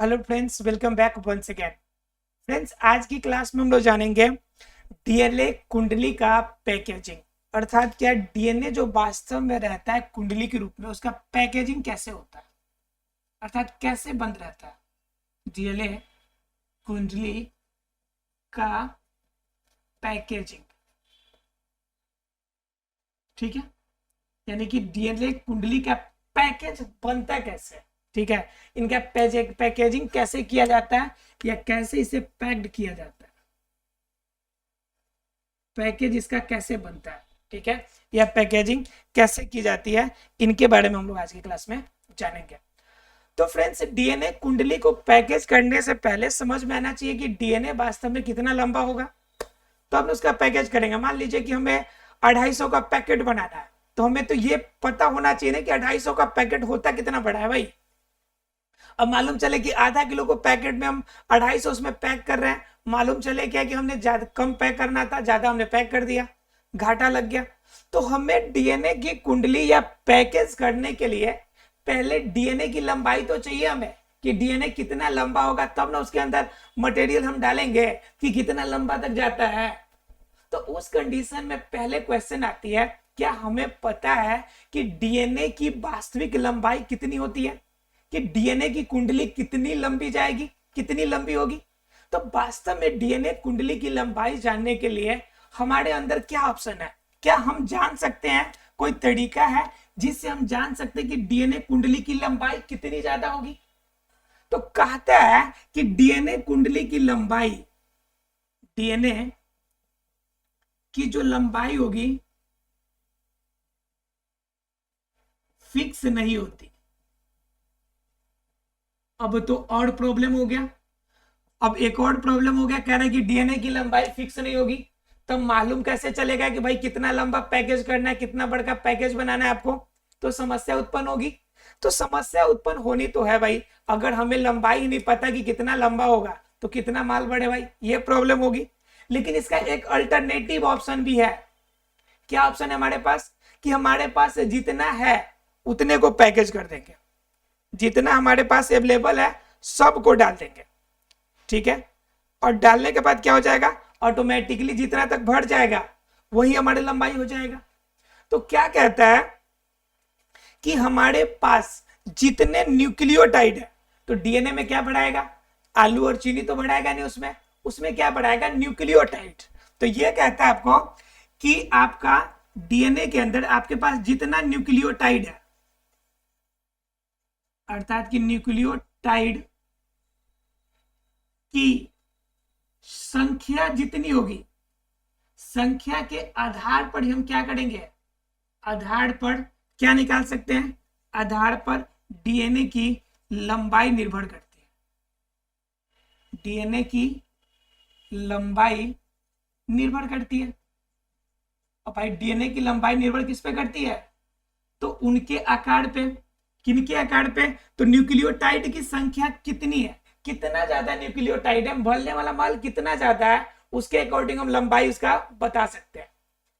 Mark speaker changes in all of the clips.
Speaker 1: Hello friends, welcome back once again. Friends, आज की class में हम लोग जानेंगे डीएनए कुंडली का पैकेजिंग। अर्थात क्या डीएनए जो वास्तव में रहता है कुंडली के रूप में, उसका पैकेजिंग कैसे होता है, अर्थात कैसे बंद रहता है डीएनए कुंडली का पैकेजिंग। ठीक है, यानी कि डीएनए कुंडली का पैकेज बनता कैसे। ठीक है, इनका पैकेजिंग कैसे किया जाता है या कैसे इसे पैक्ड किया जाता है, पैकेज इसका कैसे बनता है। ठीक है, या पैकेजिंग कैसे की जाती है, इनके बारे में हम लोग आज की क्लास में जानेंगे। तो फ्रेंड्स, डीएनए कुंडली को पैकेज करने से पहले समझ में आना चाहिए कि डीएनए वास्तव में कितना लंबा होगा, तो हम उसका पैकेज करेंगे। मान लीजिए कि हमें 250 का पैकेट बनाना है, तो हमें तो ये पता होना चाहिए ना कि 250 का पैकेट होता कितना बड़ा है भाई। अब मालूम चले कि आधा किलो को पैकेट में हम 250 उसमें पैक कर रहे हैं, मालूम चले क्या कि हमने ज्यादा कम पैक करना था, ज्यादा हमने पैक कर दिया, घाटा लग गया। तो हमें डीएनए की कुंडली या पैकेज करने के लिए पहले डीएनए की लंबाई तो चाहिए हमें, कि डीएनए कितना लंबा होगा, तब ना उसके अंदर मटेरियल हम डालेंगे कि कितना लंबा तक जाता है। तो उस कंडीशन में पहले क्वेश्चन आती है, क्या हमें पता है कि डीएनए की वास्तविक लंबाई कितनी होती है, कि डीएनए की कुंडली कितनी लंबी जाएगी, कितनी लंबी होगी। तो वास्तव में डीएनए कुंडली की लंबाई जानने के लिए हमारे अंदर क्या ऑप्शन है, क्या हम जान सकते हैं, कोई तरीका है जिससे हम जान सकते हैं कि डीएनए कुंडली की लंबाई कितनी ज्यादा होगी। तो कहता है कि डीएनए कुंडली की लंबाई, डीएनए की जो लंबाई होगी फिक्स नहीं होती। अब तो और प्रॉब्लम हो गया, अब एक और प्रॉब्लम हो गया, कह रहा है कि डीएनए की लंबाई फिक्स नहीं होगी। तो मालूम कैसे चलेगा कि भाई कितना लंबा पैकेज करना है, कितना बड़ा पैकेज बनाना है आपको। तो समस्या उत्पन्न होगी। तो समस्या उत्पन्न होनी तो है भाई, अगर हमें लंबाई ही नहीं पता कि कितना लंबा होगा तो कितना माल बढ़े भाई, ये प्रॉब्लम होगी। लेकिन इसका एक अल्टरनेटिव ऑप्शन भी है। क्या ऑप्शन है हमारे पास, कि हमारे पास जितना है उतने को पैकेज कर देंगे, जितना हमारे पास अवेलेबल है सबको डाल देंगे। ठीक है, और डालने के बाद क्या हो जाएगा, ऑटोमेटिकली जितना तक भर जाएगा वही हमारी लंबाई हो जाएगा। तो क्या कहता है कि हमारे पास जितने न्यूक्लियोटाइड है, तो डीएनए में क्या बढ़ाएगा, आलू और चीनी तो बढ़ाएगा नहीं, उसमें उसमें क्या बढ़ाएगा, न्यूक्लियोटाइड। तो ये कहता है आपको कि आपका डीएनए के अंदर आपके पास जितना न्यूक्लियोटाइड है, अर्थात कि न्यूक्लियोटाइड की संख्या जितनी होगी, संख्या के आधार पर हम क्या करेंगे, आधार पर क्या निकाल सकते हैं, आधार पर डीएनए की लंबाई निर्भर करती है, डीएनए की लंबाई निर्भर करती है। अब भाई डीएनए की लंबाई निर्भर किस पे करती है, तो उनके आकार पे, किनके आकार पे, तो न्यूक्लियोटाइड की संख्या कितनी है, कितना ज्यादा न्यूक्लियोटाइड है, भरने वाला माल कितना ज्यादा है, उसके अकॉर्डिंग हम लंबाई उसका बता सकते हैं।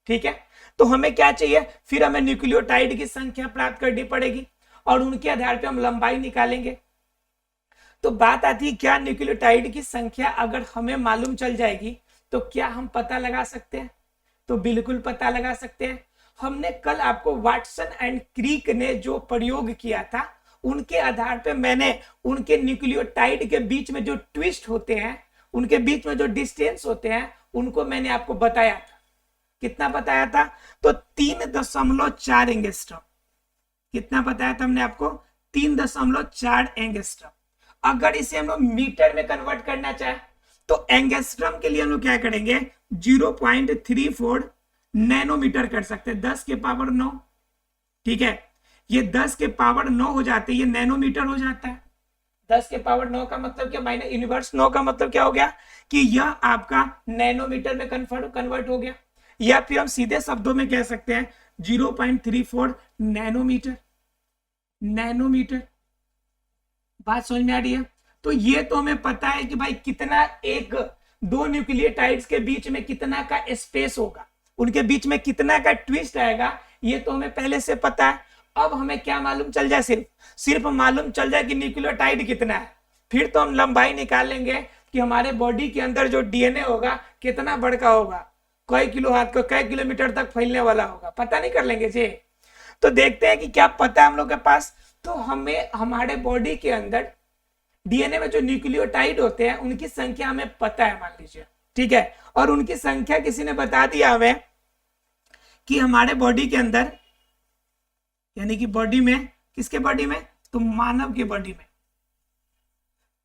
Speaker 1: ठीक है, तो हमें क्या चाहिए, फिर हमें न्यूक्लियोटाइड की संख्या प्राप्त करनी पड़ेगी और उनके आधार पर हम लंबाई निकालेंगे। तो बात आती है, क्या न्यूक्लियोटाइड की संख्या अगर हमें मालूम चल जाएगी तो क्या हम पता लगा सकते हैं, तो बिल्कुल पता लगा सकते हैं। हमने कल आपको वाटसन एंड क्रीक ने जो प्रयोग किया था, उनके आधार पे मैंने उनके न्यूक्लियोटाइड के बीच में जो ट्विस्ट होते हैं, उनके बीच में जो डिस्टेंस होते हैं, उनको मैंने आपको बताया था। कितना बताया था, तो 3.4 एंगस्ट्रॉम। कितना बताया था हमने आपको, 3.4 एंगस्ट्रॉम। अगर इसे हम लोग मीटर में कन्वर्ट करना चाहे तो एंगस्ट्रॉम के लिए हम लोग क्या करेंगे, 0.34 नैनोमीटर कर सकते हैं, 10 के पावर 9। ठीक है, ये 10 के पावर 9 हो जाते हैं, ये नैनोमीटर हो जाता है। 10 के पावर 9 का मतलब क्या, माइनस यूनिवर्स 9 का मतलब क्या हो गया, कि यह आपका नैनोमीटर में कन्वर्ट हो गया। या फिर हम सीधे शब्दों में कह सकते हैं 0.34 नैनोमीटर। नैनोमीटर, बात समझ में आ रही है। तो ये तो हमें पता है कि भाई कितना, एक दो न्यूक्लियोटाइड्स के बीच में कितना का स्पेस होगा, उनके बीच में कितना का ट्विस्ट आएगा, ये तो हमें पहले से पता है। अब हमें क्या मालूम चल जाए, सिर्फ मालूम चल जाए कि न्यूक्लियोटाइड कितना है, फिर तो हम लंबाई निकाल लेंगे कि हमारे बॉडी के अंदर जो डीएनए होगा कितना बड़ा का होगा, कई किलो हाथ को कई किलोमीटर तक फैलने वाला होगा, पता नहीं कर लेंगे जी। तो देखते हैं कि क्या पता है हम लोग के पास। तो हमें हमारे बॉडी के अंदर डीएनए में जो न्यूक्लियोटाइड होते हैं उनकी संख्या हमें पता है, मान लीजिए, ठीक है। और उनकी संख्या किसी ने बता दिया हमें कि हमारे बॉडी के अंदर, यानी कि बॉडी में, किसके बॉडी में, तो मानव के बॉडी में,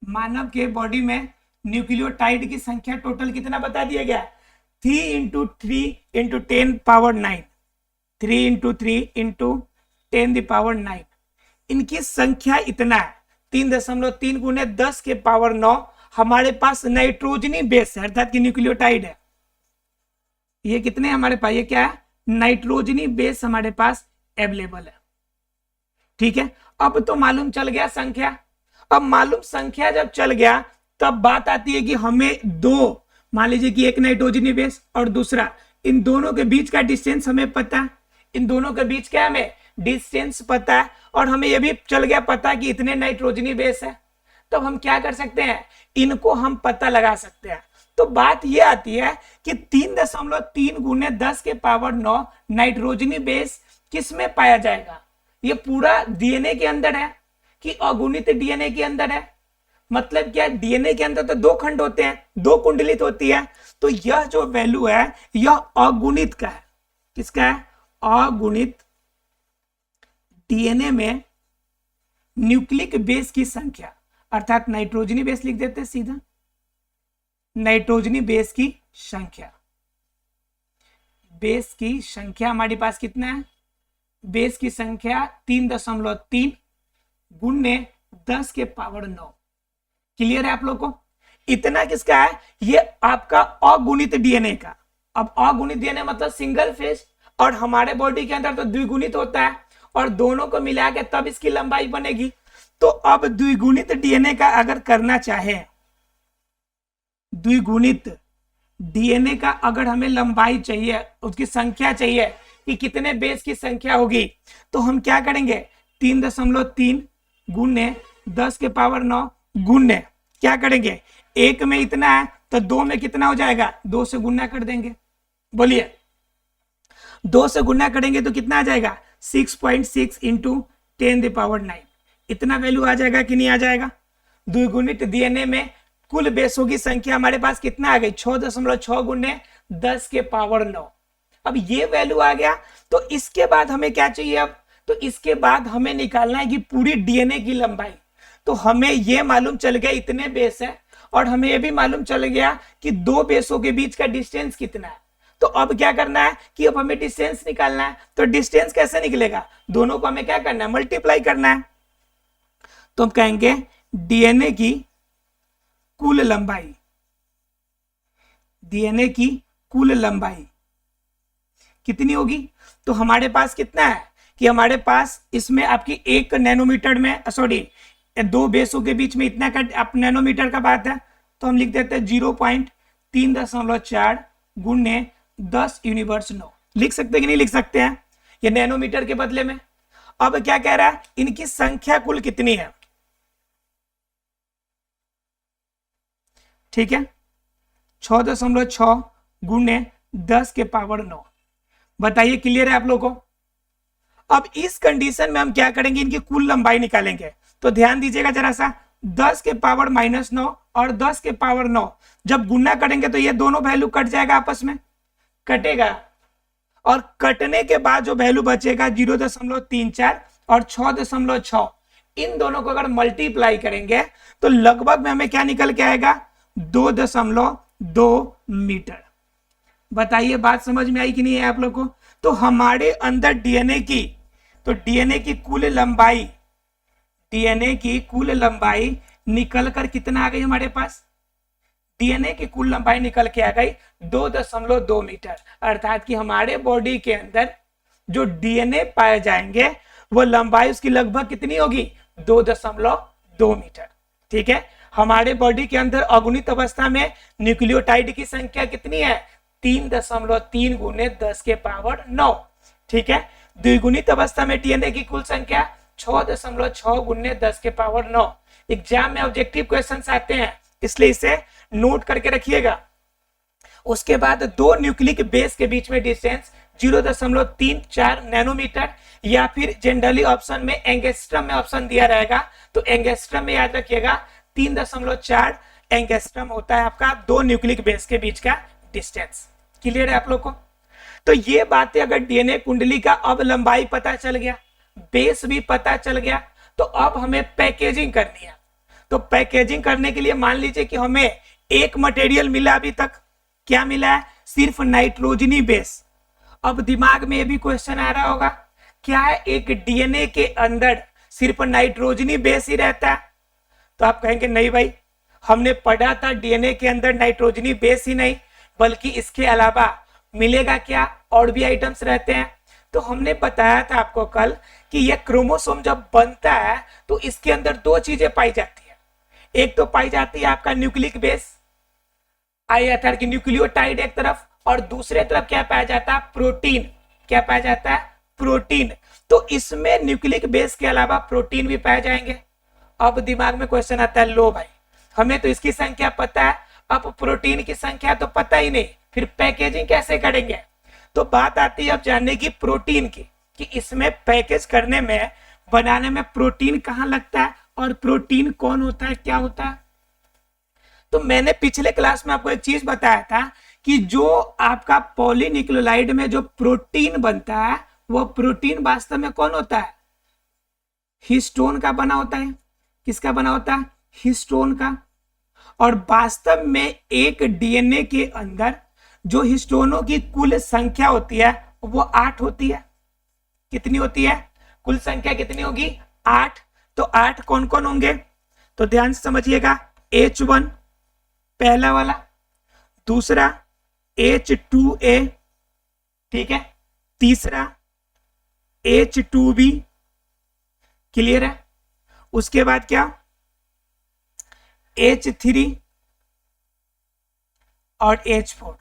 Speaker 1: मानव के बॉडी में न्यूक्लियोटाइड की संख्या टोटल कितना बता दिया गया, 3 × 3 × 10⁻9, 3 × 3 × 10⁻9। इनकी संख्या इतना है 3.3 × 10⁻9 हमारे पास नाइट्रोजनी बेस है, अर्थात कि न्यूक्लियोटाइड है। ये कितने हमारे पास, ये क्या है, नाइट्रोजनी बेस हमारे पास अवेलेबल है, ठीक है। अब तो मालूम चल गया संख्या। अब मालूम संख्या जब चल गया तब बात आती है कि हमें दो, मान लीजिए कि एक नाइट्रोजनी बेस और दूसरा, इन दोनों के बीच का डिस्टेंस हमें पता है, इन दोनों के बीच क्या हमें डिस्टेंस पता है, और हमें यह भी चल गया पता कि इतने नाइट्रोजनी बेस है। तब हम क्या कर सकते हैं, इनको हम पता लगा सकते हैं। तो बात यह आती है कि 3.3 × 10⁻9 नाइट्रोजनी बेस किसमें पाया जाएगा, ये पूरा डीएनए के अंदर है कि अगुणित डीएनए के अंदर है। मतलब क्या, डीएनए के अंदर तो दो खंड होते हैं, दो कुंडलित होती है, तो यह जो वैल्यू है यह अगुणित का है। किसका है, अगुणित डीएनए में न्यूक्लिक बेस की संख्या, अर्थात नाइट्रोजनी बेस लिख देते हैं सीधा, नाइट्रोजनी बेस की संख्या, बेस की संख्या हमारे पास कितना है, बेस की संख्या 3.3 × 10⁻9। क्लियर है आप लोग को, इतना किसका है, ये आपका अगुणित डीएनए का। अब अगुणित डीएनए मतलब सिंगल फेज, और हमारे बॉडी के अंदर तो द्विगुणित होता है, और दोनों को मिला के तब इसकी लंबाई बनेगी। तो अब द्विगुणित डीएनए का अगर करना चाहे, द्विगुणित डीएनए का अगर हमें लंबाई चाहिए, उसकी संख्या चाहिए कि कितने बेस की संख्या होगी, तो हम क्या करेंगे, 3.3 × 10⁻9 गुण्य क्या करेंगे, एक में इतना है तो दो में कितना हो जाएगा, 2 से गुणा कर देंगे। बोलिए, 2 से गुणा करेंगे तो कितना आ जाएगा, 6.6 × 10⁻9। इतना वैल्यू आ जाएगा कि नहीं आ जाएगा। द्विगुणित डीएनए में कुल बेसों की संख्या हमारे पास कितना आ गई, 6.6 × 10⁻9। अब ये वैल्यू आ गया, तो इसके बाद हमें क्या चाहिए अब, तो इसके बाद हमें निकालना है कि पूरी डीएनए की लंबाई। तो हमें ये मालूम चल गया इतने बेस है, और हमें ये भी मालूम चल गया कि दो बेसों के बीच का डिस्टेंस कितना है। तो अब क्या करना है कि अब हमें डिस्टेंस निकालना है। तो डिस्टेंस कैसे निकलेगा, दोनों को हमें क्या करना है, मल्टीप्लाई करना है। तो हम कहेंगे डीएनए की कुल लंबाई, डीएनए की कुल लंबाई कितनी होगी, तो हमारे पास कितना है कि हमारे पास इसमें आपकी 1 नैनोमीटर में, सॉरी, दो बेसों के बीच में इतना का आप नैनोमीटर का बात है, तो हम लिख देते हैं 0.3.4 × 10⁻9। लिख सकते कि नहीं लिख सकते हैं, ये नैनोमीटर के बदले में। अब क्या कह रहा है, इनकी संख्या कुल कितनी है, ठीक है, 6.6 × 10⁻9। बताइए, क्लियर है आप लोगों को। अब इस कंडीशन में हम क्या करेंगे, इनकी कुल लंबाई निकालेंगे। तो ध्यान दीजिएगा जरा सा, 10⁻−9 और 10⁻9 जब गुना करेंगे तो ये दोनों वैल्यू कट जाएगा, आपस में कटेगा, और कटने के बाद जो वैल्यू बचेगा 0.34 और 6.6, इन दोनों को अगर मल्टीप्लाई करेंगे तो लगभग में हमें क्या निकल के आएगा, 2.2 मीटर। बताइए बात समझ में आई कि नहीं है आप लोग को। तो हमारे अंदर डीएनए की, तो डीएनए की कुल लंबाई, डीएनए की कुल लंबाई निकल कर कितना आ गई हमारे पास, डीएनए की कुल लंबाई निकल के आ गई 2.2 मीटर। अर्थात कि हमारे बॉडी के अंदर जो डीएनए पाए जाएंगे वो लंबाई उसकी लगभग कितनी होगी, 2.2 मीटर। ठीक है, हमारे बॉडी के अंदर अगुणित अवस्था में न्यूक्लियोटाइड की संख्या कितनी है, 3.3 × 10⁻9। ठीक है, द्विगुणित अवस्था में डीएनए की कुल संख्या 6.6 × 10⁻9। एग्जाम में ऑब्जेक्टिव क्वेश्चंस आते हैं, इसलिए इसे नोट करके रखिएगा। उसके बाद दो न्यूक्लिक बेस के बीच में डिस्टेंस 0.34 नैनोमीटर, या फिर जनरली ऑप्शन में एंगस्ट्रम में ऑप्शन दिया रहेगा, तो एंगस्ट्रम में याद रखिएगा 3.4 एंगस्ट्रम होता है आपका दो न्यूक्लिक बेस के बीच का डिस्टेंस। क्लियर है आप लोग को? तो ये बातें अगर डीएनए कुंडली का अब लंबाई पता चल गया, बेस भी पता चल गया, तो अब हमें पैकेजिंग करनी है। तो पैकेजिंग करने के लिए मान लीजिए कि हमें एक मटेरियल मिला अभी तक, क्या मिला है? सिर्फ नाइट्रोजनी बेस। अब दिमाग में ये भी क्वेश्चन आ रहा होगा, क्या है एक डीएनए के अंदर सिर्फ नाइट्रोजनी बेस ही रहता है? तो आप कहेंगे नहीं भाई, हमने पढ़ा था डीएनए के अंदर नाइट्रोजनी बेस ही नहीं बल्कि इसके अलावा मिलेगा क्या, और भी आइटम्स रहते हैं। तो हमने बताया था आपको कल कि यह क्रोमोसोम जब बनता है तो इसके अंदर दो चीजें पाई जाती है। एक तो पाई जाती है आपका न्यूक्लिक बेस, अर्थात कि न्यूक्लियोटाइड एक तरफ, और दूसरे तरफ क्या पाया जाता है? प्रोटीन। क्या पाया जाता है? प्रोटीन। तो इसमें न्यूक्लिक बेस के अलावा प्रोटीन भी पाए जाएंगे। अब दिमाग में क्वेश्चन आता है, लो भाई हमें तो इसकी संख्या पता है, अब प्रोटीन की संख्या तो पता ही नहीं, फिर पैकेजिंग कैसे करेंगे? तो बात आती है अब जानने की प्रोटीन की, कि इसमें पैकेज करने में, बनाने में प्रोटीन कहाँ लगता है और प्रोटीन कौन होता है, क्या होता है। तो मैंने पिछले क्लास में आपको एक चीज बताया था कि जो आपका पॉलीन्यूक्लियोटाइड में जो प्रोटीन बनता है वो प्रोटीन वास्तव में कौन होता है? हिस्टोन का बना होता है। किसका बना होता है? हिस्टोन का। और वास्तव में एक डीएनए के अंदर जो हिस्टोनों की कुल संख्या होती है वो 8 होती है। कितनी होती है? कुल संख्या कितनी होगी? 8। तो 8 कौन कौन होंगे? तो ध्यान से समझिएगा, H1 पहला वाला, दूसरा H2A, ठीक है, तीसरा H2B, क्लियर है। उसके बाद क्या? H3 और H4।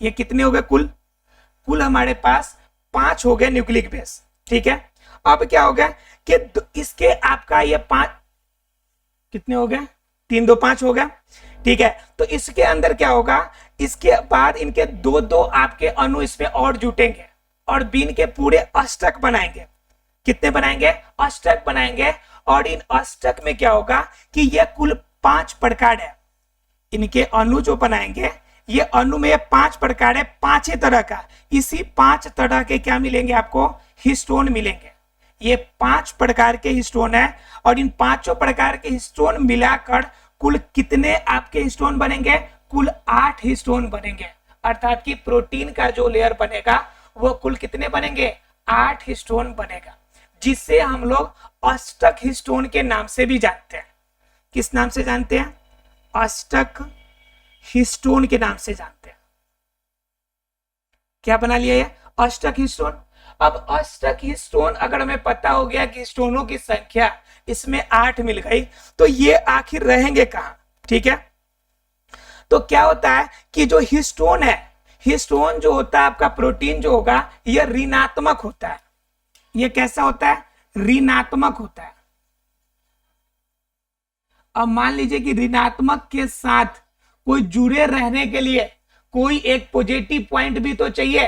Speaker 1: ये कितने हो गए? कुल हमारे पास 5 हो गए न्यूक्लिक बेस, ठीक है। अब क्या हो गया कि इसके आपका ये 5 कितने हो गए? 3 2 5 हो गया, ठीक है। तो इसके अंदर क्या होगा? इसके बाद इनके दो आपके अणु इसमें और जुटेंगे और बीन के पूरे अष्टक बनाएंगे। कितने बनाएंगे? अष्टक बनाएंगे। और इन अष्टक में क्या होगा कि ये कुल 5 प्रकार है। इनके अणु जो बनाएंगे, ये अणु में 5 प्रकार है, 5 ही तरह का। इसी 5 तरह के क्या मिलेंगे आपको? हिस्टोन मिलेंगे। ये 5 प्रकार के हिस्टोन है और इन 5 प्रकार के हिस्टोन मिलाकर कुल कितने आपके हिस्टोन बनेंगे? कुल 8 हिस्टोन बनेंगे। अर्थात कि प्रोटीन का जो लेयर बनेगा वो कुल कितने बनेंगे? 8 हिस्टोन बनेगा, जिससे हम लोग अष्टक हिस्टोन के नाम से भी जानते हैं। किस नाम से जानते हैं? अष्टक हिस्टोन के नाम से जानते हैं। क्या बना लिया ये? अष्टक हिस्टोन। अब अष्टक हिस्टोन अगर हमें पता हो गया कि हिस्टोनों की संख्या इसमें 8 मिल गई, तो ये आखिर रहेंगे कहां? ठीक है। तो क्या होता है कि जो हिस्टोन है, हिस्टोन जो होता है आपका प्रोटीन जो होगा, यह ऋणात्मक होता है। यह कैसा होता है? ऋणात्मक होता है। अब मान लीजिए कि ऋणात्मक के साथ कोई जुड़े रहने के लिए कोई एक पॉजिटिव पॉइंट भी तो चाहिए,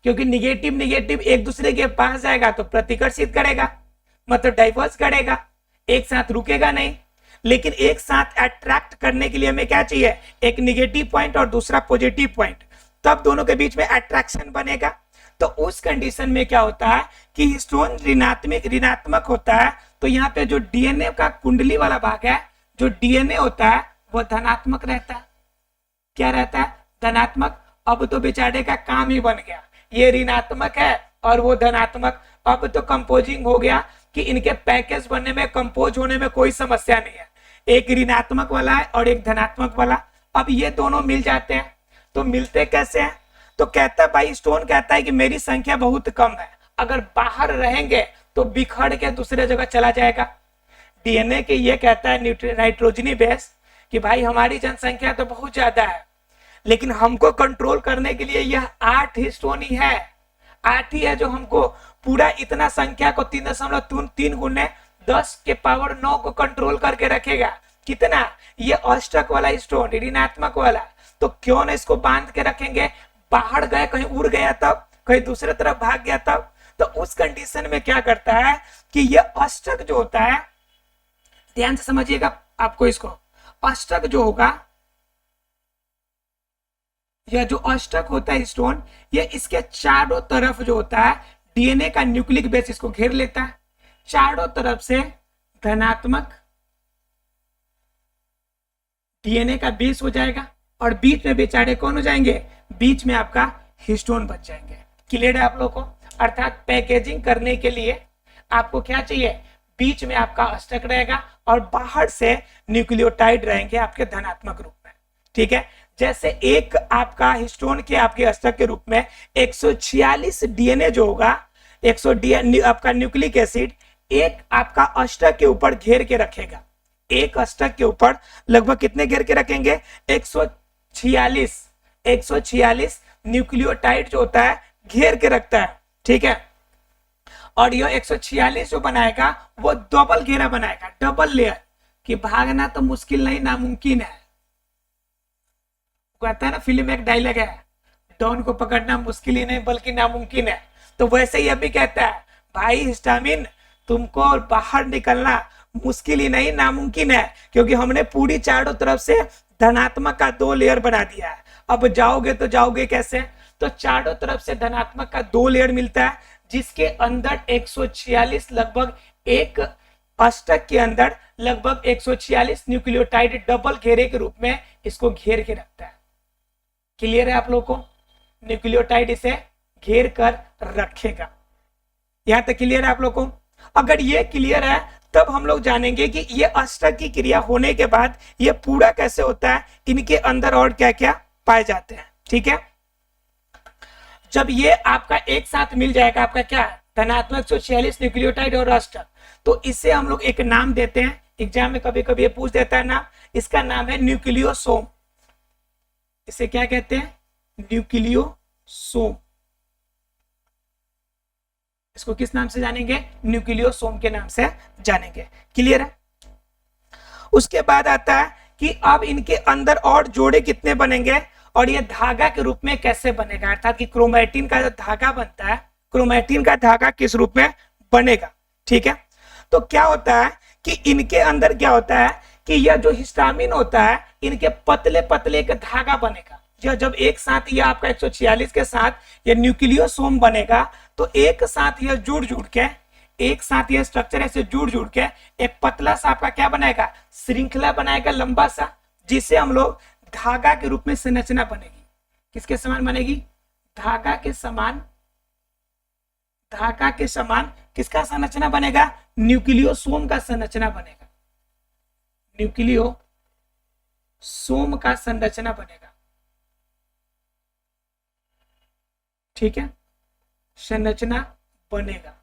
Speaker 1: क्योंकि निगेटिव निगेटिव एक दूसरे के पास जाएगा तो प्रतिकर्षित करेगा, मतलब डाइवर्स करेगा, एक साथ रुकेगा नहीं। लेकिन एक साथ अट्रैक्ट करने के लिए हमें क्या चाहिए? एक निगेटिव पॉइंट और दूसरा पॉजिटिव पॉइंट, तब दोनों के बीच में अट्रैक्शन बनेगा। तो उस कंडीशन में क्या होता है कि हिस्टोन ऋणात्मक होता है, तो यहाँ पे जो डीएनए का कुंडली वाला भाग है, जो डीएनए होता है वो धनात्मक रहता है। क्या रहता है? धनात्मक। अब तो बेचारे का काम ही बन गया, ये ऋणात्मक है और वो धनात्मक। अब तो कंपोजिंग हो गया कि इनके पैकेज बनने में, कंपोज होने में कोई समस्या नहीं है। एक ऋणात्मक वाला है और एक धनात्मक वाला। अब ये दोनों मिल जाते हैं। तो मिलते कैसे हैं? तो कहता है भाई, स्टोन कहता है कि मेरी संख्या बहुत कम है, अगर बाहर रहेंगे तो बिखर के दूसरे जगह चला जाएगा। डीएनए के ये कहता है नाइट्रोजनी बेस कि भाई हमारी जनसंख्या तो बहुत ज्यादा है, लेकिन हमको कंट्रोल करने के लिए यह 8 हिस्टोन ही है। 8 ही है जो हमको पूरा इतना संख्या को 3.3 गुने 10 के पावर 9 को कंट्रोल करके रखेगा। कितना? ये अष्टक वाला स्टोन, ऋणात्मक वाला। तो क्यों ना इसको बांध के रखेंगे, बाहर गए कहीं उड़ गया तब, कहीं दूसरे तरफ भाग गया तब, तो उस कंडीशन में क्या करता है कि ये अष्टक जो होता है, ध्यान से समझिएगा आपको इसको, अष्टक जो होगा, यह जो अष्टक होता है स्टोन, ये इसके चारों तरफ जो होता है डीएनए का न्यूक्लिक बेस इसको घेर लेता है, चारों तरफ से धनात्मक डीएनए का बेस हो जाएगा और बीच में बेचारे कौन हो जाएंगे, बीच में आपका हिस्टोन बच जाएंगे। क्लियर है आप लोगों को? अर्थात पैकेजिंग करने के लिए आपको क्या चाहिए, बीच में आपका अष्टक रहेगा और बाहर से न्यूक्लियोटाइड रहेंगे आपके धनात्मक रूप में। ठीक है, जैसे एक आपका हिस्टोन के आपके अष्टक के रूप में 146 डीएनए जो होगा, 100 आपका न्यूक्लिक एसिड एक आपका अष्टक के ऊपर घेर के रखेगा। एक अष्टक के ऊपर लगभग कितने घेर के रखेंगे, 146 न्यूक्लियोटाइड जो होता है घेर के रखता है। ठीक है, और यह 146 जो बनाएगा वो डबल घेरा बनाएगा, डबल लेयर, कि भागना तो मुश्किल नहीं, नामुमकिन है। कहता है ना फिल्म में एक डायलॉग है, डॉन को पकड़ना मुश्किल ही नहीं बल्कि नामुमकिन है। तो वैसे ही अभी कहता है, भाई हिस्टामिन तुमको बाहर निकलना मुश्किल ही नहीं नामुमकिन है, क्योंकि हमने पूरी चारों तरफ से धनात्मक का 2 लेयर बना दिया है। अब जाओगे तो जाओगे कैसे, तो चारों तरफ से धनात्मक का 2 लेयर मिलता है, जिसके अंदर 146 लगभग एक अष्टक के अंदर लगभग 146 न्यूक्लियोटाइड डबल घेरे के रूप में इसको घेर के रखता है। क्लियर है आप लोगों को? न्यूक्लियोटाइड इसे घेर कर रखेगा। यहां तक क्लियर है आप लोगों को? अगर ये क्लियर है तब हम लोग जानेंगे कि ये अष्टक की क्रिया होने के बाद ये पूरा कैसे होता है, इनके अंदर और क्या क्या पाए जाते हैं। ठीक है, जब ये आपका एक साथ मिल जाएगा, आपका क्या है, धनात्मक 146 न्यूक्लियोटाइड और अष्टक, तो इसे हम लोग एक नाम देते हैं। एग्जाम में कभी कभी ये पूछ देता है नाम, इसका नाम है न्यूक्लियोसोम। इसे क्या कहते हैं, न्यूक्लियोसोम। इसको किस नाम से जानेंगे, न्यूक्लियोसोम के नाम से जानेंगे। क्लियर है? उसके बाद आता है कि अब इनके अंदर और जोड़े कितने बनेंगे और ये धागा के रूप में कैसे बनेगा, अर्थात कि क्रोमैटिन का जो धागा बनता है, क्रोमैटिन का धागा किस रूप में बनेगा। ठीक है, तो क्या होता है कि इनके अंदर क्या होता है कि यह जो हिस्टामिन होता है, इनके पतले पतले एक धागा बनेगा। जब एक साथ ये आपका 146 के साथ ये न्यूक्लियोसोम बनेगा, तो एक साथ ये जुड़ के, एक साथ ये स्ट्रक्चर ऐसे जुड़ के एक पतला सा आपका क्या बनाएगा, श्रृंखला बनाएगा लंबा सा, जिसे हम लोग धागा के रूप में संरचना बनेगी। किसके समान बनेगी, धागा के समान। धागा के समान किसका संरचना बनेगा, न्यूक्लियोसोम का संरचना बनेगा। न्यूक्लियोसोम का संरचना बनेगा। ठीक है, संरचना बनेगा।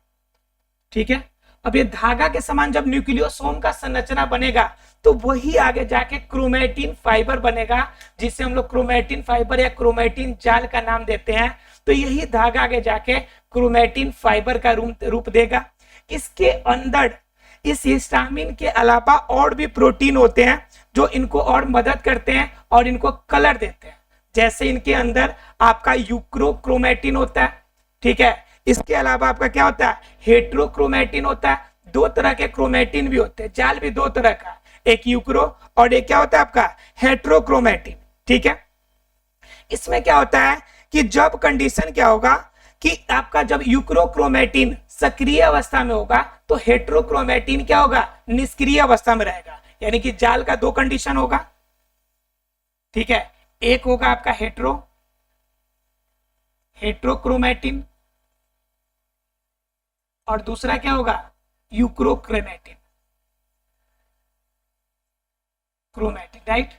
Speaker 1: ठीक है, अब ये धागा के समान जब न्यूक्लियोसोम का संरचना बनेगा, तो वही आगे जाके क्रोमैटिन फाइबर बनेगा, जिसे हम लोग क्रोमैटिन फाइबर या क्रोमैटिन जाल का नाम देते हैं। तो यही धागा आगे जाके क्रोमैटिन फाइबर का रूप देगा। इसके अंदर इस हिस्टामिन के अलावा और भी प्रोटीन होते हैं जो इनको और मदद करते हैं और इनको कलर देते हैं। जैसे इनके अंदर आपका यूक्रोक्रोमैटिन होता है। ठीक है, इसके अलावा आपका क्या होता है, हेट्रोक्रोमैटिन होता है। 2 तरह के क्रोमैटिन भी होते हैं, जाल भी 2 तरह का, एक यूक्रो और एक क्या होता है आपका हेट्रोक्रोमैटिन। ठीक है, इसमें क्या होता है कि जब कंडीशन क्या होगा कि आपका जब यूक्रोक्रोमैटिन सक्रिय अवस्था में होगा, तो हेट्रोक्रोमैटिन क्या होगा, निष्क्रिय अवस्था में रहेगा। यानी कि जाल का 2 कंडीशन होगा। ठीक है, एक होगा आपका हेट्रोक्रोमैटिन और दूसरा क्या होगा, यूक्रोक्रोमैटिन। Chromatin, right.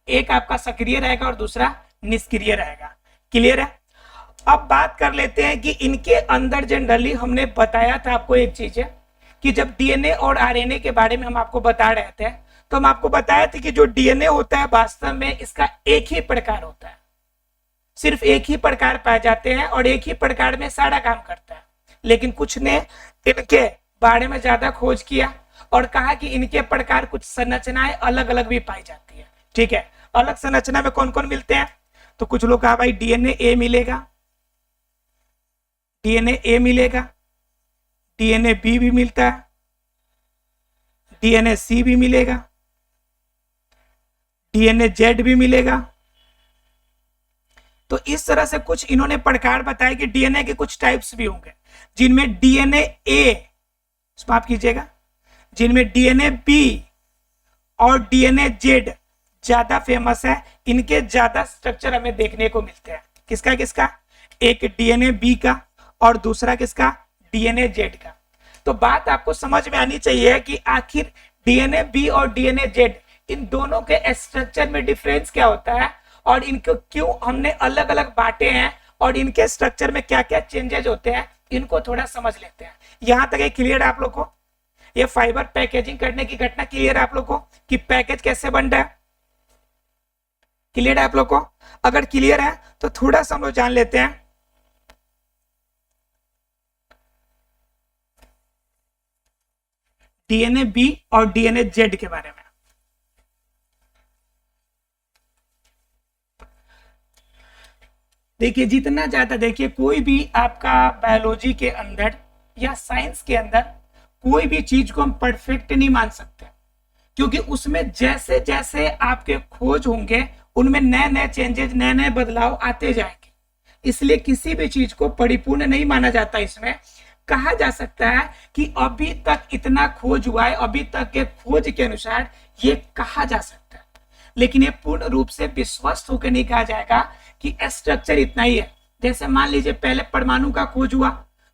Speaker 1: एक आपका सक्रिय रहेगा और दूसरा निष्क्रिय रहेगा। क्लियर है? अब बात कर लेते हैं कि इनके अंदर जनरली हमने बताया था आपको एक चीज है कि जब डीएनए और आरएनए के बारे में हम आपको बता रहे थे, तो हम आपको बताया था कि जो डीएनए होता है वास्तव में इसका एक ही प्रकार होता है, सिर्फ एक ही प्रकार पाए जाते हैं और एक ही प्रकार में सारा काम करता है। लेकिन कुछ ने इनके बारे में ज्यादा खोज किया और कहा कि इनके प्रकार कुछ संरचनाएं अलग अलग भी पाई जाती है। ठीक है, अलग संरचना में कौन कौन मिलते हैं? तो कुछ लोग कहा भाई डीएनए ए मिलेगा, डीएनए ए मिलेगा, डीएनए बी भी मिलता है, डीएनए सी भी मिलेगा, डीएनए जेड भी मिलेगा। तो इस तरह से कुछ इन्होंने प्रकार बताया कि डीएनए के कुछ टाइप्स भी होंगे, जिनमें डीएनए ए माफ कीजिएगा, जिनमें डीएनए बी और डीएनए जेड ज्यादा फेमस है। इनके ज्यादा स्ट्रक्चर हमें देखने को मिलते हैं। किसका किसका? एक डीएनए बी का और दूसरा किसका? डीएनए जेड का। तो बात आपको समझ में आनी चाहिए कि आखिर डीएनए बी और डीएनए जेड इन दोनों के स्ट्रक्चर में डिफरेंस क्या होता है और इनको क्यों हमने अलग अलग बांटे हैं और इनके स्ट्रक्चर में क्या क्या चेंजेस होते हैं, इनको थोड़ा समझ लेते हैं। यहां तक ये क्लियर है आप लोग को? ये फाइबर पैकेजिंग करने की घटना क्लियर है आप लोग को कि पैकेज कैसे बन रहा है? क्लियर है आप लोग को? अगर क्लियर है तो थोड़ा सा हम लोग जान लेते हैं डीएनए बी और डीएनए जेड के बारे में। देखिए जितना ज्यादा, देखिए कोई भी आपका बायोलॉजी के अंदर या साइंस के अंदर कोई भी चीज को हम परफेक्ट नहीं मान सकते, क्योंकि उसमें जैसे जैसे आपके खोज होंगे उनमें नए नए चेंजेस, नए नए बदलाव आते जाएंगे। इसलिए किसी भी चीज को परिपूर्ण नहीं माना जाता। इसमें कहा जा सकता है कि अभी तक इतना खोज हुआ है, अभी तक के खोज के अनुसार ये कहा जा सकता है, लेकिन ये पूर्ण रूप से विश्वस्त होकर नहीं कहा जाएगा कि स्ट्रक्चर इतना ही है। जैसे मान लीजिए पहले परमाणु का खोज हुआ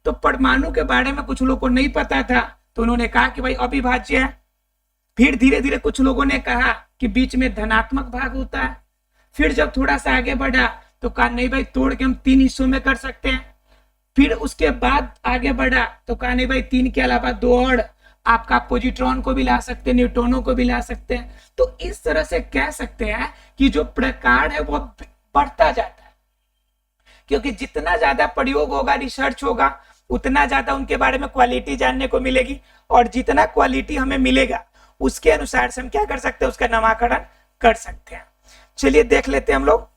Speaker 1: तो परमाणु के बारे में कुछ लोगों को नहीं पता था, तो उन्होंने कहा कि भाई अविभाज्य है। फिर धीरे धीरे कुछ लोगों ने कहा कि बीच में धनात्मक भाग होता है। फिर जब थोड़ा सा आगे बढ़ा तो कहा नहीं भाई तोड़ के हम 3 हिस्सों में कर सकते हैं। फिर उसके बाद आगे बढ़ा तो कहा नहीं भाई 3 के अलावा 2 और आपका पॉजिट्रॉन को भी ला सकते हैं, न्यूट्रॉनों को भी ला सकते हैं। तो इस तरह से कह सकते हैं कि जो प्रकार है वो बढ़ता जाता है, क्योंकि जितना ज्यादा प्रयोग होगा, रिसर्च होगा, उतना ज्यादा उनके बारे में क्वालिटी जानने को मिलेगी, और जितना क्वालिटी हमें मिलेगा उसके अनुसार से हम क्या कर सकते हैं, उसका नामकरण कर सकते हैं। चलिए देख लेते हैं हम लोग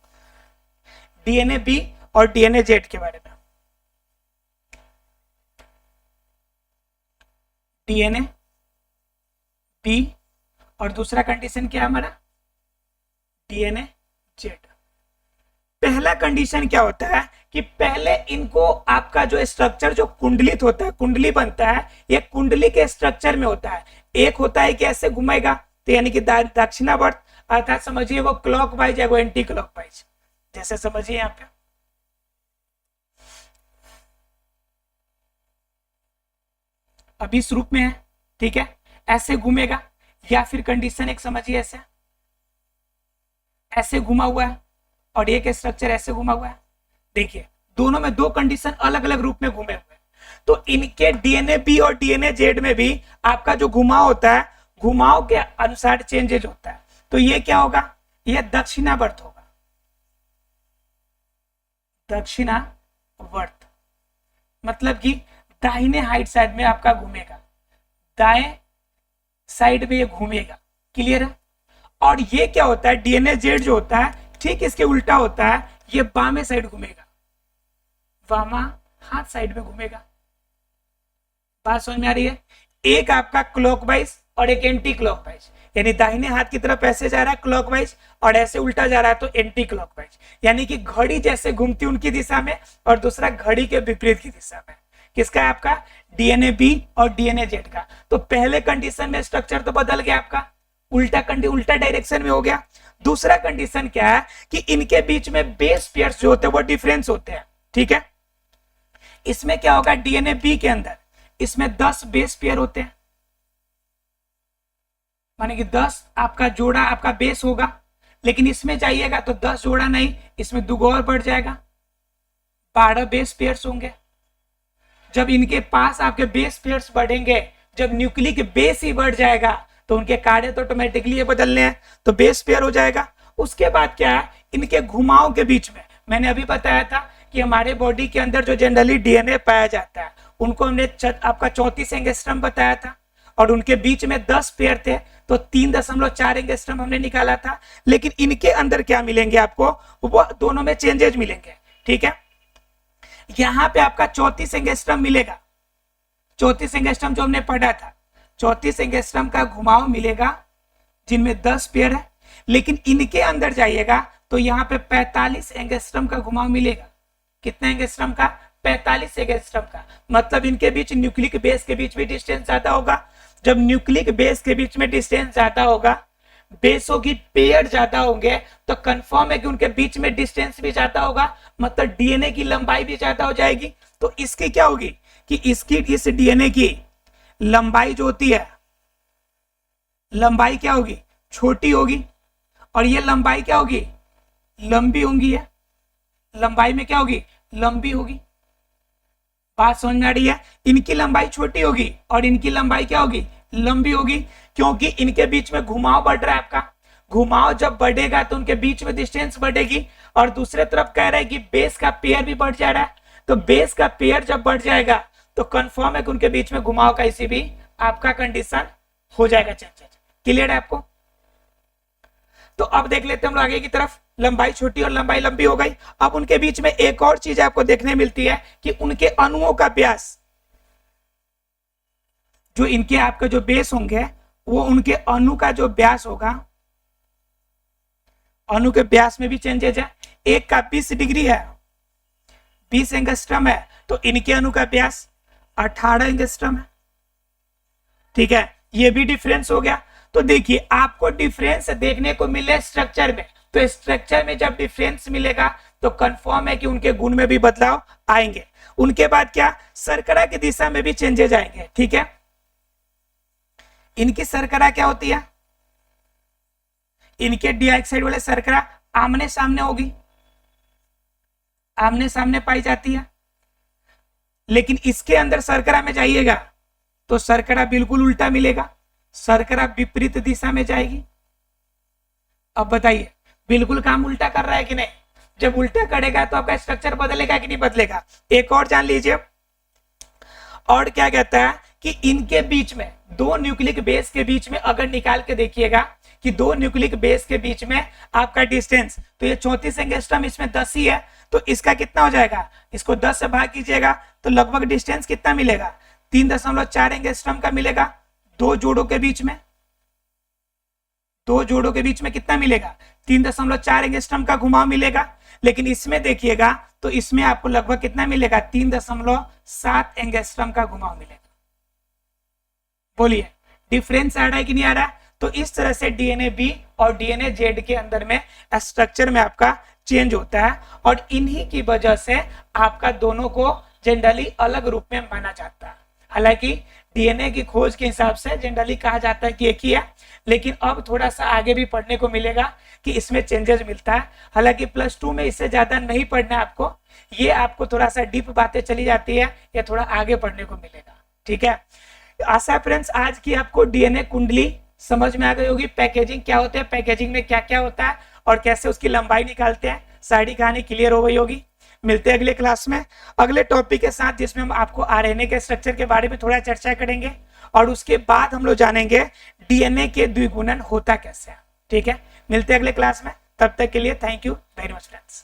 Speaker 1: डीएनए बी और डीएनए जेड के बारे में। डीएनए बी और दूसरा कंडीशन क्या है हमारा, डीएनए जेड। पहला कंडीशन क्या होता है कि पहले इनको आपका जो स्ट्रक्चर, जो कुंडलित होता है, कुंडली बनता है, ये कुंडली के स्ट्रक्चर में होता है। एक होता है कि ऐसे घुमाएगा, तो यानी कि दक्षिणावर्त, अर्थात समझिए वो क्लॉकवाइज या वो एंटी क्लॉकवाइज, जैसे समझिए यहाँ पे अभी इस रूप में है, ठीक है, ऐसे घूमेगा। या फिर कंडीशन एक समझिए, ऐसे ऐसे घुमा हुआ है और एक स्ट्रक्चर ऐसे घुमा हुआ है। देखिए दोनों में 2 कंडीशन अलग अलग रूप में घूमे हुए, तो इनके डीएनए बी और डीएनए जेड में भी आपका जो घुमाव होता है, घुमाव के अनुसार चेंजेज होता है। तो ये क्या होगा, ये दक्षिणावर्त होगा, दक्षिणावर्त मतलब कि दाहिने हाइट साइड में आपका घूमेगा, दाएं साइड में ये घूमेगा। क्लियर है? और ये क्या होता है, डीएनए जेड जो होता है ठीक इसके उल्टा होता है, ये बामे साइड घूमेगा, वामा हाथ साइड में घूमेगा। बात समझ में आ रही है? एक आपका क्लॉकवाइज और एक एंटी क्लॉकवाइज, यानी दाहिने हाथ की तरफ ऐसे जा रहा है क्लॉकवाइज और ऐसे उल्टा जा रहा है तो एंटी क्लॉकवाइज, यानी कि घड़ी जैसे घूमती उनकी दिशा में और दूसरा घड़ी के विपरीत की दिशा में। किसका है आपका, डीएनए बी और डीएनए जेड का। तो पहले कंडीशन में स्ट्रक्चर तो बदल गया आपका, उल्टा डायरेक्शन में हो गया। दूसरा कंडीशन क्या है कि इनके बीच में बेस पेयर्स जो होते हैं वो डिफरेंस होते हैं, ठीक है। इसमें क्या होगा, डीएनए बी के अंदर इसमें 10 बेस पेयर होते हैं, माने कि 10 आपका जोड़ा आपका बेस होगा, लेकिन इसमें जाइएगा तो 10 जोड़ा नहीं, इसमें 2 और बढ़ जाएगा, 12 बेस पेयर्स होंगे। जब इनके पास आपके बेस पेयर्स बढ़ेंगे, जब न्यूक्लिक बेस ही बढ़ जाएगा तो उनके कार्य तो ऑटोमेटिकली बदलने हैं, तो बेस पेयर हो जाएगा। उसके बाद क्या है, इनके घुमाव के बीच में मैंने अभी बताया था कि हमारे बॉडी के अंदर जो जनरली डीएनए पाया जाता है उनको हमने आपका 34 एंगस्ट्रम बताया था, और उनके बीच में 10 पेयर थे, तो 3.4 एंगस्ट्रम हमने निकाला था। लेकिन इनके अंदर क्या मिलेंगे आपको, वो दोनों में चेंजेस मिलेंगे, ठीक है। यहां पे आपका 34 एंगस्ट्रम मिलेगा, 34 एंगस्ट्रम जो हमने पढ़ा था, 34 एंगस्ट्रम का घुमाव मिलेगा जिनमें 10 पेयर है। लेकिन इनके अंदर जाइएगा तो यहाँ पे 45 एंगस्ट्रम का घुमाव मिलेगा। कितना एंगस्ट्रम का, 45 एंगस्ट्रम का। मतलब इनके बीच न्यूक्लिक बेस के बीच भी डिस्टेंस ज्यादा होगा। जब न्यूक्लिक बेस के बीच में डिस्टेंस ज्यादा होगा, बेसों की पेयर ज्यादा होंगे, तो कंफर्म है कि उनके बीच में डिस्टेंस भी ज्यादा होगा, मतलब डीएनए की लंबाई भी ज्यादा हो जाएगी। तो इसकी क्या होगी कि इसकी इस डीएनए की लंबाई जो होती है, लंबाई क्या होगी, छोटी होगी, और ये लंबाई क्या होगी, लंबी होंगी है। लंबाई में क्या होगी, लंबी होगी। बात समझ में आ रही है। इनकी लंबाई छोटी होगी और इनकी लंबाई क्या होगी, लंबी होगी, क्योंकि इनके बीच में घुमाव बढ़ रहा है। आपका घुमाव जब बढ़ेगा तो उनके बीच में डिस्टेंस बढ़ेगी। और दूसरे तरफ कह रहा है कि बेस का पेयर भी बढ़ जा रहा है, तो बेस का पेयर जब बढ़ जाएगा तो कंफर्म है कि उनके बीच में घुमाव का इसी भी आपका कंडीशन हो जाएगा। क्लियर है आपको। तो अब देख लेते हैं हम लोग आगे की तरफ। लंबाई छोटी और लंबाई लंबी हो गई। अब उनके बीच में एक और चीज आपको देखने मिलती है कि उनके अणुओं का व्यास, जो इनके आपके जो बेस होंगे, वो उनके अणु का जो व्यास होगा, अणु के व्यास में भी चेंजेज है। एक का 20 डिग्री है, 20 एंगस्ट्रम है, तो इनके अणु का व्यास 18 एंगस्ट्रम है, ठीक है। ये भी डिफरेंस हो गया। तो देखिए आपको डिफरेंस देखने को मिले स्ट्रक्चर में, तो स्ट्रक्चर में जब डिफरेंस मिलेगा तो कंफर्म है कि उनके गुण में भी बदलाव आएंगे। उनके बाद क्या, शर्करा की दिशा में भी चेंजेज आएंगे, ठीक है। इनकी शर्करा क्या होती है, इनके डाइऑक्साइड वाले शर्करा आमने सामने होगी, आमने सामने पाई जाती है। लेकिन इसके अंदर शर्करा में जाइएगा तो शर्करा बिल्कुल उल्टा मिलेगा, शर्करा विपरीत दिशा में जाएगी। अब बताइए बिल्कुल काम उल्टा कर रहा है कि नहीं। जब उल्टा करेगा तो आपका स्ट्रक्चर बदलेगा कि नहीं बदलेगा। एक और जान लीजिए, और क्या कहता है कि इनके बीच में दो न्यूक्लिक बेस के बीच में अगर निकाल के देखिएगा कि दो न्यूक्लिक बेस के बीच में आपका डिस्टेंस, तो ये 34 एंगस्ट्रम, इसमें 10 ही है, तो इसका कितना हो जाएगा, इसको 10 से भाग कीजिएगा तो लगभग डिस्टेंस कितना मिलेगा, 3.4 एंगस्ट्रम का मिलेगा। दो जोड़ों के बीच में, दो जोड़ों के बीच में कितना मिलेगा, 3.4 एंगस्ट्रम का घुमाव मिलेगा। लेकिन इसमें देखिएगा तो इसमें आपको लगभग कितना मिलेगा, 3.7 एंगस्ट्रम का घुमाव मिलेगा। बोलिए डिफरेंस आ रहा है कि नहीं आ रहा है। तो इस तरह से डीएनए बी और डीएनए जेड के अंदर में स्ट्रक्चर में आपका चेंज होता है, और इन्हीं की वजह से आपका दोनों को जनरली अलग रूप में माना जाता है। हालांकि डीएनए की खोज के हिसाब से जनरली कहा जाता है कि एक ही है, लेकिन अब थोड़ा सा आगे भी पढ़ने को मिलेगा कि इसमें चेंजेस मिलता है। हालांकि +2 में इससे ज्यादा नहीं पढ़ना है आपको, ये आपको थोड़ा सा डीप बातें चली जाती है, ये थोड़ा आगे पढ़ने को मिलेगा, ठीक है। आशा है फ्रेंड्स आज की आपको डीएनए कुंडली समझ में आ गई होगी। पैकेजिंग क्या होता है, पैकेजिंग में क्या क्या होता है और कैसे उसकी लंबाई निकालते हैं, सारी कहानी क्लियर हो गई होगी। मिलते हैं अगले क्लास में अगले टॉपिक के साथ, जिसमें हम आपको आरएनए के स्ट्रक्चर के बारे में थोड़ा चर्चा करेंगे, और उसके बाद हम लोग जानेंगे डीएनए के द्विगुणन होता कैसे है, ठीक है। मिलते हैं अगले क्लास में, तब तक के लिए thank you very much friends.